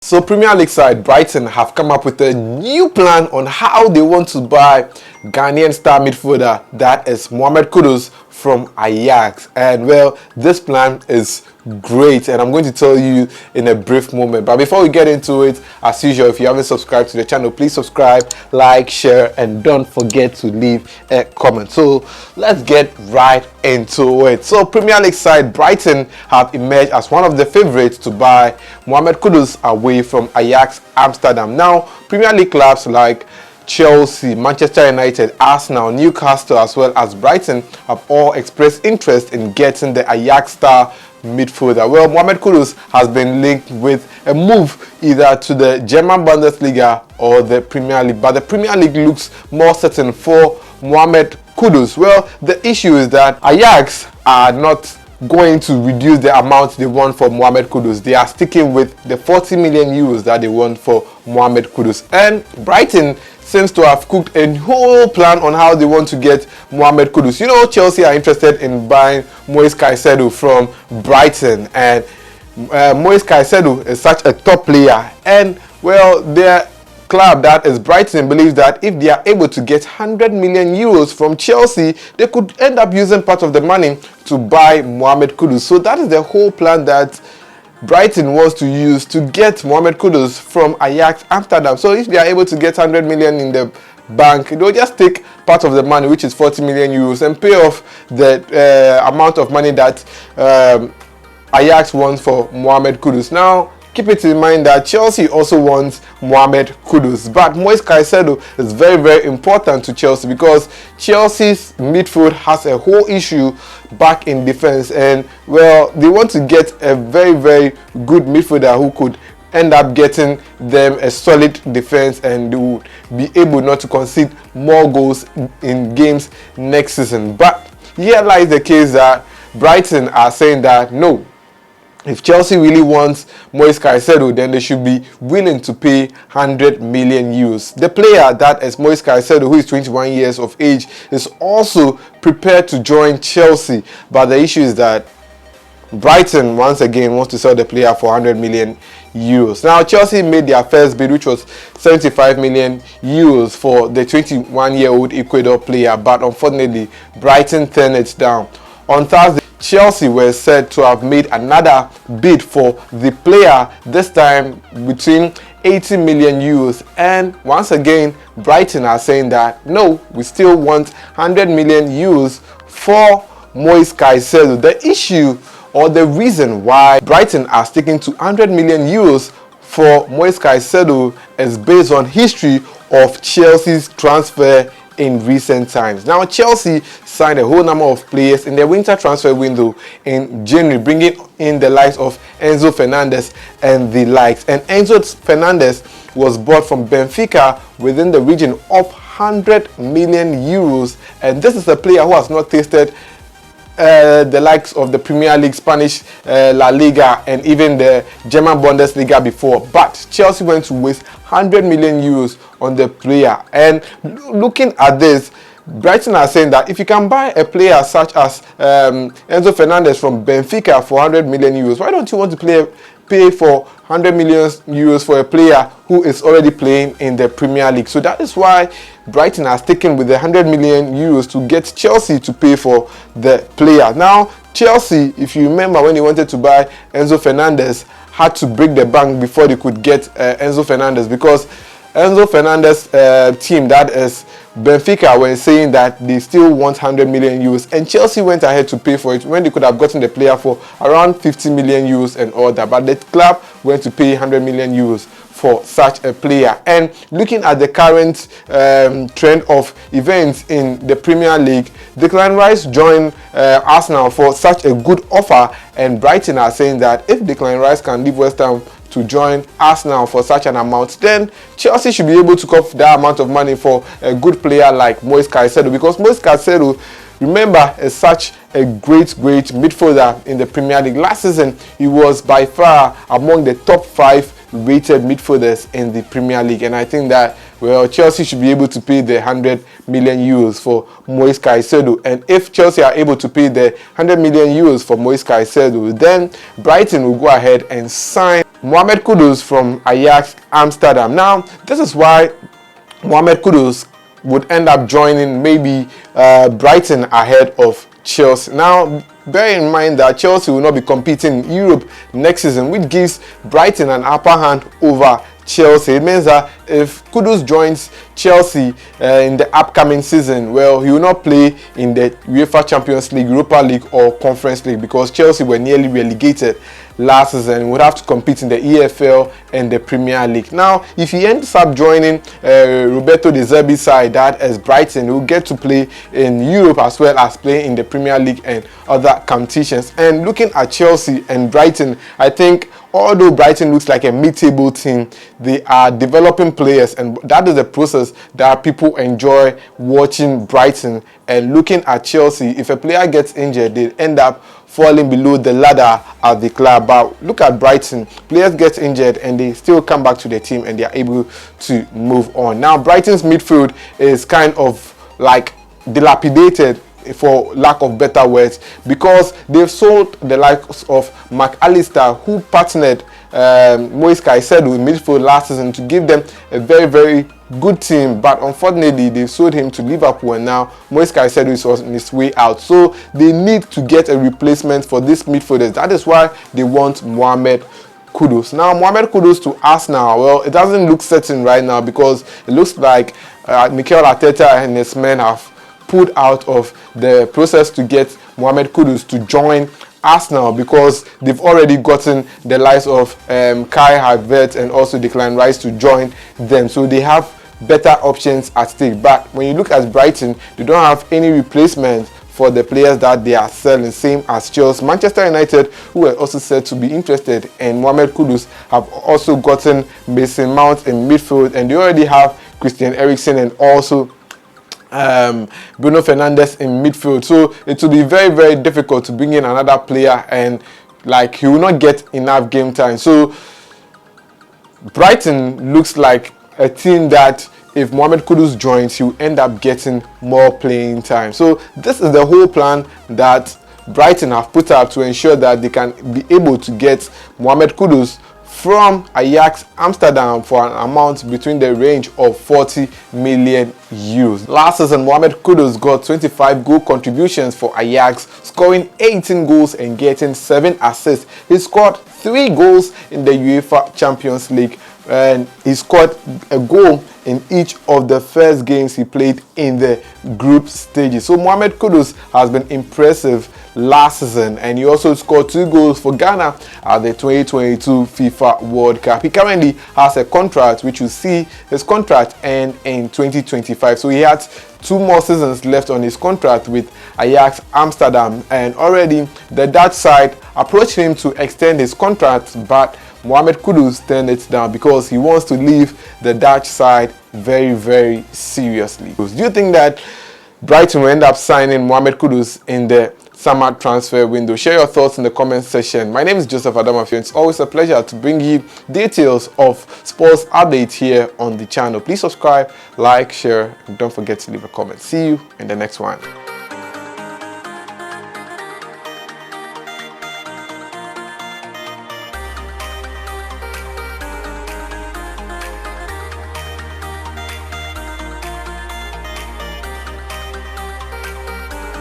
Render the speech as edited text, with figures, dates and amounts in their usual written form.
So Premier League side Brighton have come up with a new plan on how they want to buy Ghanaian star midfielder, that is Mohammed Kudus from Ajax. And well, this plan is great and I'm going to tell you in a brief moment. But before we get into it, as usual, if you haven't subscribed to the channel, please subscribe, like, share, and don't forget to leave a comment. So let's get right into it. So Premier League side Brighton have emerged as one of the favorites to buy Mohammed Kudus away from Ajax Amsterdam. Now, Premier League clubs like Chelsea, Manchester United, Arsenal, Newcastle, as well as Brighton have all expressed interest in getting the Ajax star midfielder. Well, Mohammed Kudus has been linked with a move either to the German Bundesliga or the Premier League, but the Premier League looks more certain for Mohammed Kudus. Well, the issue is that Ajax are not going to reduce the amount they want for Mohammed Kudus. They are sticking with the 40 million euros that they want for Mohammed Kudus. And Brighton seems to have cooked a whole plan on how they want to get Mohammed Kudus. You know, Chelsea are interested in buying Moises Caicedo from Brighton, and Moises Caicedo is such a top player, and well, their club, that is Brighton, believes that if they are able to get 100 million euros from Chelsea, they could end up using part of the money to buy Mohammed Kudus. So that is the whole plan that Brighton wants to use to get Mohammed Kudus from Ajax Amsterdam. So if they are able to get 100 million in the bank, they'll just take part of the money, which is 40 million euros, and pay off the amount of money that Ajax wants for Mohammed Kudus. Now, keep it in mind that Chelsea also wants Mohammed Kudus, but Moises Caicedo is very, very important to Chelsea because Chelsea's midfield has a whole issue back in defense, and well, they want to get a very, very good midfielder who could end up getting them a solid defense and they would be able not to concede more goals in games next season. But here lies the case that Brighton are saying that no, if Chelsea really wants Moises Caicedo, then they should be willing to pay 100 million euros. The player, that is Moises Caicedo, who is 21 years of age, is also prepared to join Chelsea. But the issue is that Brighton, once again, wants to sell the player for 100 million euros. Now, Chelsea made their first bid, which was 75 million euros for the 21-year-old Ecuador player. But unfortunately, Brighton turned it down. On Thursday, Chelsea were said to have made another bid for the player, this time between 80 million euros. And once again, Brighton are saying that no, we still want 100 million euros for Moises Caicedo. The issue or the reason why Brighton are sticking to 100 million euros for Moises Caicedo is based on history of Chelsea's transfer in recent times. Now, Chelsea signed a whole number of players in their winter transfer window in January, bringing in the likes of Enzo Fernandez and the likes. And Enzo Fernandez was bought from Benfica within the region of 100 million euros. And this is a player who has not tasted the likes of the Premier League, Spanish La Liga, and even the German Bundesliga before. But Chelsea went to waste 100 million euros on the player. And looking at this, Brighton are saying that if you can buy a player such as Enzo Fernandez from Benfica for 100 million euros, why don't you want to pay for 100 million euros for a player who is already playing in the Premier League? So that is why Brighton are sticking with the 100 million euros to get Chelsea to pay for the player. Now, Chelsea, if you remember, when they wanted to buy Enzo Fernandez, had to break the bank before they could get Enzo Fernandez, because Enzo Fernandez team, that is Benfica, were saying that they still want 100 million euros, and Chelsea went ahead to pay for it when they could have gotten the player for around 50 million euros and all that. But the club went to pay 100 million euros for such a player. And looking at the current trend of events in the Premier League, Declan Rice joined Arsenal for such a good offer, and Brighton are saying that if Declan Rice can leave West Ham to join Arsenal for such an amount, then Chelsea should be able to cover that amount of money for a good player like Moises Caicedo, because Moises Caicedo, remember, is such a great midfielder in the Premier League. Last season, he was by far among the top 5 rated midfielders in the Premier League, and I think that, well, Chelsea should be able to pay the 100 million euros for Moises Caicedo. And if Chelsea are able to pay the 100 million euros for Moises Caicedo, then Brighton will go ahead and sign Mohammed Kudus from Ajax Amsterdam. Now, this is why Mohammed Kudus would end up joining maybe Brighton ahead of Chelsea. Now, bear in mind that Chelsea will not be competing in Europe next season, which gives Brighton an upper hand over Chelsea. It means that if Kudus joins Chelsea in the upcoming season, well, he will not play in the UEFA Champions League, Europa League or Conference League, because Chelsea were nearly relegated last season and would have to compete in the EFL and the Premier League. Now, if he ends up joining Roberto De Zerbi's side, that is Brighton, he will get to play in Europe as well as play in the Premier League and other competitions. And looking at Chelsea and Brighton, I think although Brighton looks like a mid-table team, they are developing players, and that is the process that people enjoy watching Brighton. And looking at Chelsea, if a player gets injured, they end up falling below the ladder at the club. But look at Brighton, players get injured and they still come back to the team and they are able to move on. Now, Brighton's midfield is kind of like dilapidated, for lack of better words, because they've sold the likes of McAllister, who partnered Moises Caicedo in midfield last season to give them a very, very good team. But unfortunately, they sold him to Liverpool, and now Moises Caicedo is on his way out. So they need to get a replacement for these midfielders. That is why they want Mohammed Kudus. Now, Mohammed Kudus to Arsenal, well, it doesn't look certain right now, because it looks like Mikel Arteta and his men have pulled out of the process to get Mohammed Kudus to join Arsenal, because they've already gotten the likes of Kai Havertz and also Declan Rice to join them. So they have better options at stake. But when you look at Brighton, they don't have any replacement for the players that they are selling, same as Chelsea. Manchester United, who were also said to be interested in Mohammed Kudus, have also gotten Mason Mount in midfield, and they already have Christian Eriksen and also Bruno Fernandes in midfield. So it will be very, very difficult to bring in another player, and like he will not get enough game time. So Brighton looks like a team that if Mohammed Kudus joins, he will end up getting more playing time. So this is the whole plan that Brighton have put up to ensure that they can be able to get Mohammed Kudus from Ajax Amsterdam for an amount between the range of 40 million euros. Last season, Mohammed Kudus got 25 goal contributions for Ajax, scoring 18 goals and getting 7 assists. He scored 3 goals in the UEFA Champions League, and he scored a goal in each of the first games he played in the group stages. So Mohammed Kudus has been impressive last season, and he also scored 2 goals for Ghana at the 2022 FIFA World Cup. He currently has a contract which you see his contract end in 2025. So he had 2 more seasons left on his contract with Ajax Amsterdam, and already the Dutch side approached him to extend his contract, but Mohammed Kudus turned it down because he wants to leave the Dutch side very, very seriously. Do you think that Brighton will end up signing Mohammed Kudus in the summer transfer window? Share your thoughts in the comment section. My name is Joseph Adamafio. It's always a pleasure to bring you details of sports updates here on the channel. Please subscribe, like, share, and don't forget to leave a comment. See you in the next one.